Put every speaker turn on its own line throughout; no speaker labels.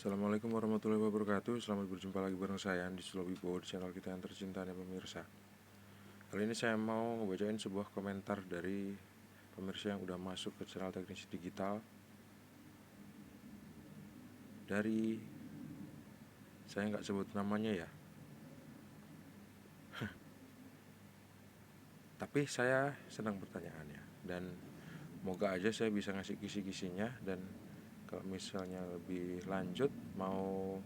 Assalamualaikum warahmatullahi wabarakatuh. Selamat berjumpa lagi bareng saya di Slowipo, di channel kita yang tercinta nih pemirsa. Kali ini saya mau ngebacain sebuah komentar dari pemirsa yang udah masuk ke channel Teknisi Digital. Dari, saya nggak sebut namanya ya, tapi saya senang pertanyaannya. Dan moga aja saya bisa ngasih kisi-kisinya. Dan kalau misalnya lebih lanjut, mau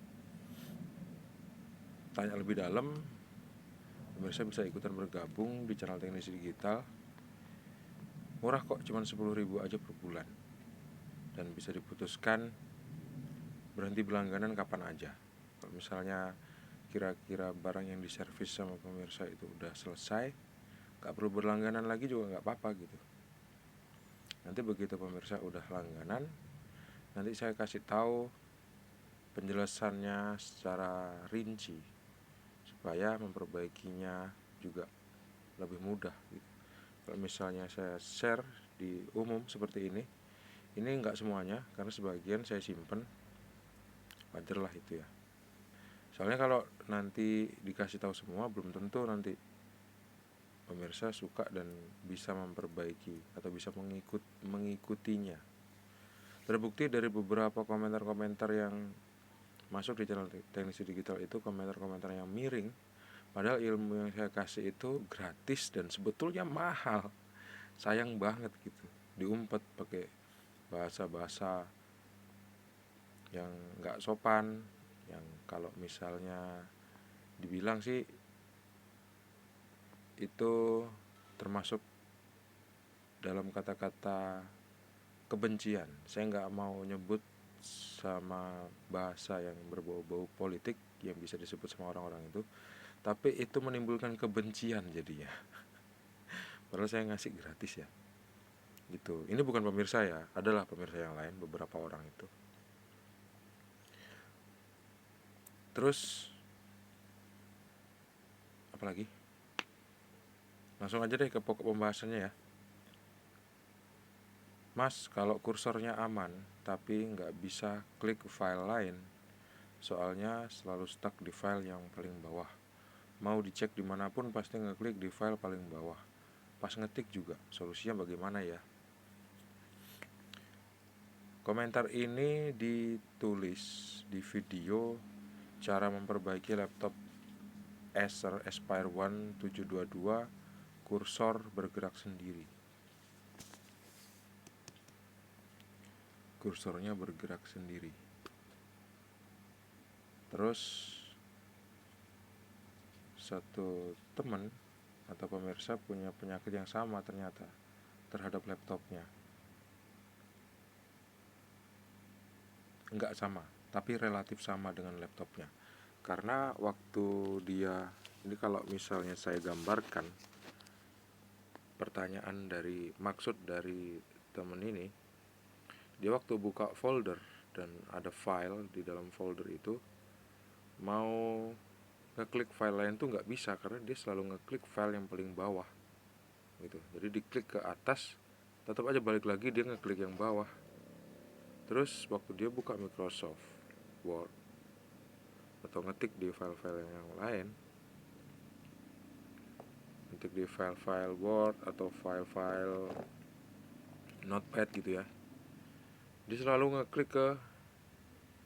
tanya lebih dalam, pemirsa bisa ikutan bergabung di channel Teknisi Digital. Murah kok, cuma 10.000 aja per bulan. Dan bisa diputuskan berhenti berlangganan kapan aja. Kalau misalnya kira-kira barang yang diservis sama pemirsa itu udah selesai, gak perlu berlangganan lagi juga gak apa-apa gitu. Nanti begitu pemirsa udah langganan, nanti saya kasih tahu penjelasannya secara rinci supaya memperbaikinya juga lebih mudah gitu. Kalau misalnya saya share di umum seperti ini nggak semuanya, karena sebagian saya simpen, wajar lah itu ya. Soalnya kalau nanti dikasih tahu semua, belum tentu nanti pemirsa suka dan bisa memperbaiki atau bisa mengikutinya. Terbukti dari beberapa komentar-komentar yang masuk di channel Teknisi Digital itu komentar-komentar yang miring, padahal ilmu yang saya kasih itu gratis dan sebetulnya mahal. Sayang banget gitu diumpet pakai bahasa-bahasa yang nggak sopan, yang kalau misalnya dibilang sih itu termasuk dalam kata-kata kebencian. Saya nggak mau nyebut sama bahasa yang berbau-bau politik yang bisa disebut sama orang-orang itu, tapi itu menimbulkan kebencian jadinya. Padahal saya ngasih gratis ya gitu. Ini bukan pemirsa ya, adalah pemirsa yang lain, beberapa orang itu. Terus apalagi, langsung aja deh ke pokok pembahasannya ya. Mas, kalau kursornya aman tapi nggak bisa klik file lain, soalnya selalu stuck di file yang paling bawah. Mau dicek dimanapun pasti ngeklik di file paling bawah. Pas ngetik juga, solusinya bagaimana ya? Komentar ini ditulis di video cara memperbaiki laptop Acer Aspire One 722 kursor bergerak sendiri. Kursornya bergerak sendiri. Terus satu teman atau pemirsa punya penyakit yang sama ternyata terhadap laptopnya. Enggak sama, tapi relatif sama dengan laptopnya. Karena waktu dia, ini kalau misalnya saya gambarkan pertanyaan dari, maksud dari teman ini, dia waktu buka folder dan ada file di dalam folder itu, mau ngeklik file lain tuh nggak bisa karena dia selalu ngeklik file yang paling bawah gitu. Jadi diklik ke atas, tetap aja balik lagi dia ngeklik yang bawah. Terus waktu dia buka Microsoft Word atau ngetik di file-file yang lain, ngetik di file-file Word atau file-file Notepad gitu ya, dia selalu ngeklik ke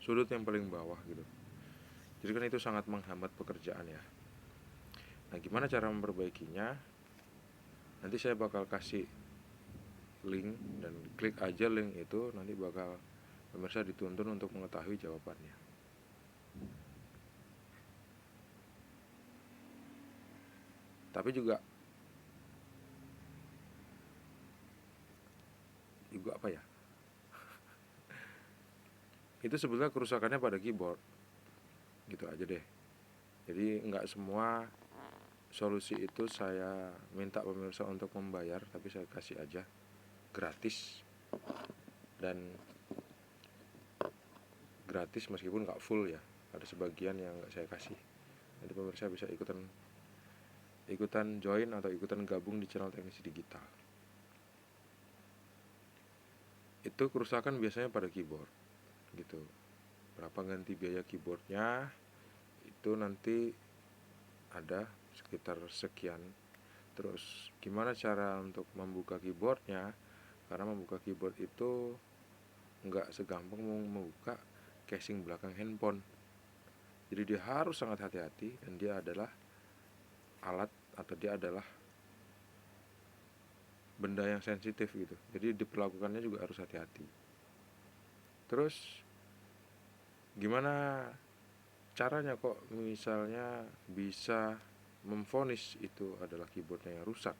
sudut yang paling bawah gitu. Jadi kan itu sangat menghambat pekerjaan ya. Nah, gimana cara memperbaikinya? Nanti saya bakal kasih link dan klik aja link itu, nanti bakal pemirsa dituntun untuk mengetahui jawabannya. Tapi juga apa ya? Itu sebetulnya kerusakannya pada keyboard. Gitu aja deh. Jadi nggak semua solusi itu saya minta pemirsa untuk membayar, tapi saya kasih aja gratis. Dan gratis meskipun nggak full ya, ada sebagian yang nggak saya kasih. Nanti pemirsa bisa ikutan join atau ikutan gabung di channel Teknisi Digital. Itu kerusakan biasanya pada keyboard gitu. berapa ganti biaya keyboardnya, itu nanti ada sekitar sekian. Terus gimana cara untuk membuka keyboardnya, karena membuka keyboard itu nggak segampang membuka casing belakang handphone. Jadi dia harus sangat hati-hati, dan dia adalah alat atau dia adalah benda yang sensitif gitu. Jadi diperlakukannya juga harus hati-hati. Terus gimana caranya kok misalnya bisa memvonis itu adalah keyboardnya yang rusak?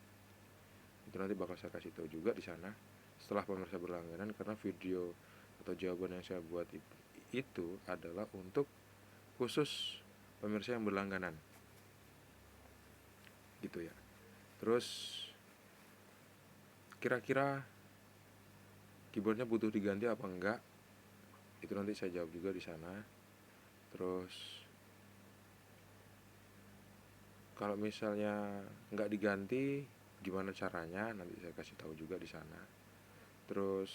Itu nanti bakal saya kasih tahu juga di sana setelah pemirsa berlangganan, karena video atau jawaban yang saya buat itu adalah untuk khusus pemirsa yang berlangganan gitu ya. Terus kira-kira keyboardnya butuh diganti apa enggak, itu nanti saya jawab juga di sana. Terus kalau misalnya nggak diganti gimana caranya, nanti saya kasih tahu juga di sana. Terus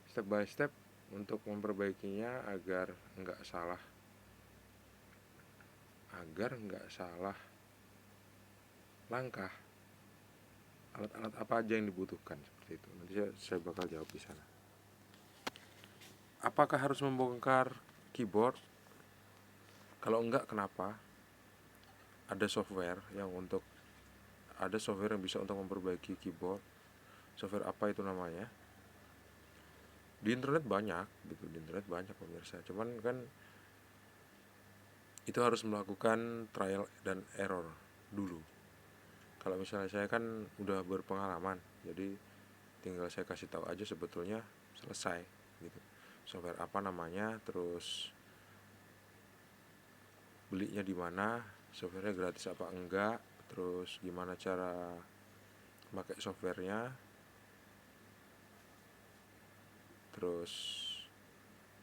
step by step untuk memperbaikinya agar nggak salah langkah, alat-alat apa aja yang dibutuhkan, seperti itu. Nanti saya bakal jawab di sana. Apakah harus membongkar keyboard? Kalau enggak, kenapa? Ada software yang bisa untuk memperbaiki keyboard. Software apa itu namanya? Di internet banyak gitu, pemirsa. Cuman kan itu harus melakukan trial dan error dulu. Kalau misalnya saya kan udah berpengalaman, jadi tinggal saya kasih tahu aja, sebetulnya selesai gitu. Software apa namanya, terus belinya di mana, softwarenya gratis apa enggak, terus gimana cara pakai softwarenya, terus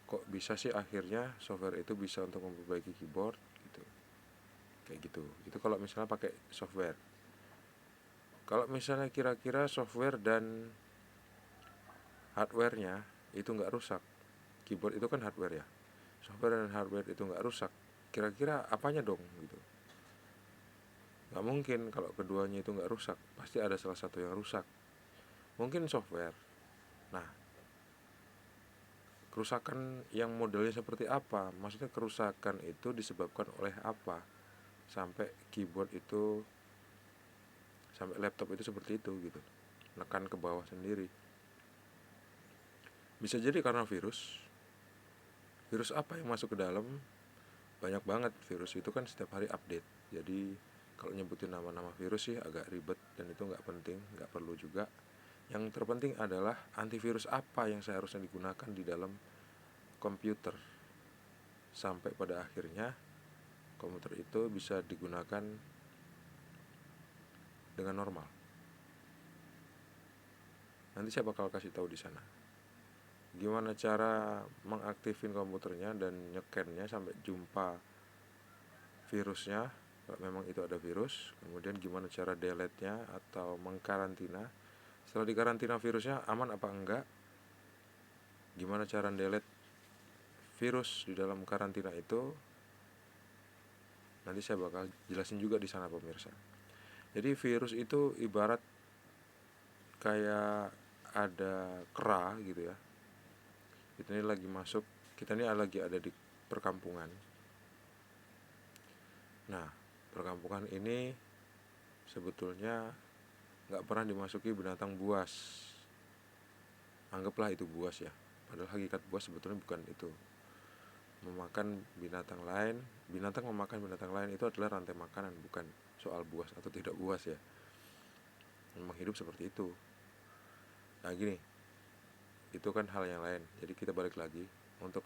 kok bisa sih akhirnya software itu bisa untuk memperbaiki keyboard gitu. Kayak gitu. Itu kalau misalnya pakai software. Kalau misalnya kira-kira software dan hardware-nya itu nggak rusak, keyboard itu kan hardware ya, software dan hardware itu nggak rusak, kira-kira apanya dong gitu? Nggak mungkin kalau keduanya itu nggak rusak, pasti ada salah satu yang rusak. Mungkin software. Nah, kerusakan yang modelnya seperti apa? Maksudnya kerusakan itu disebabkan oleh apa? Sampai keyboard itu, sampai laptop itu seperti itu gitu. Nekan ke bawah sendiri. Bisa jadi karena virus. Virus apa yang masuk ke dalam? Banyak banget. Virus itu kan setiap hari update. Jadi kalau nyebutin nama-nama virus sih agak ribet, dan itu nggak penting, nggak perlu juga. Yang terpenting adalah antivirus apa yang seharusnya digunakan di dalam komputer, sampai pada akhirnya komputer itu bisa digunakan dengan normal. Nanti saya bakal kasih tahu di sana gimana cara mengaktifin komputernya dan nyekennya sampai jumpa virusnya, kalau memang itu ada virus. Kemudian gimana cara delete-nya atau mengkarantina. Setelah dikarantina virusnya aman apa enggak, gimana cara delete virus di dalam karantina itu, nanti saya bakal jelasin juga di sana pemirsa. Jadi virus itu ibarat kayak ada kera gitu ya. Kita ini lagi ada di perkampungan. Nah, perkampungan ini sebetulnya nggak pernah dimasuki binatang buas. Anggaplah itu buas ya. Padahal hakikat buas sebetulnya bukan itu. Memakan binatang lain, binatang memakan binatang lain itu adalah rantai makanan, bukan soal buas atau tidak buas ya. Memang hidup seperti itu. Nah gini, itu kan hal yang lain. Jadi kita balik lagi untuk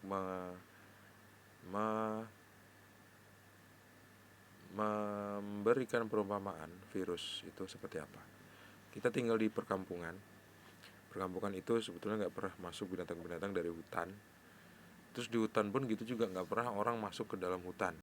memberikan perumpamaan virus itu seperti apa. Kita tinggal di perkampungan. Perkampungan itu sebetulnya nggak pernah masuk binatang-binatang dari hutan. Terus di hutan pun gitu juga nggak pernah orang masuk ke dalam hutan.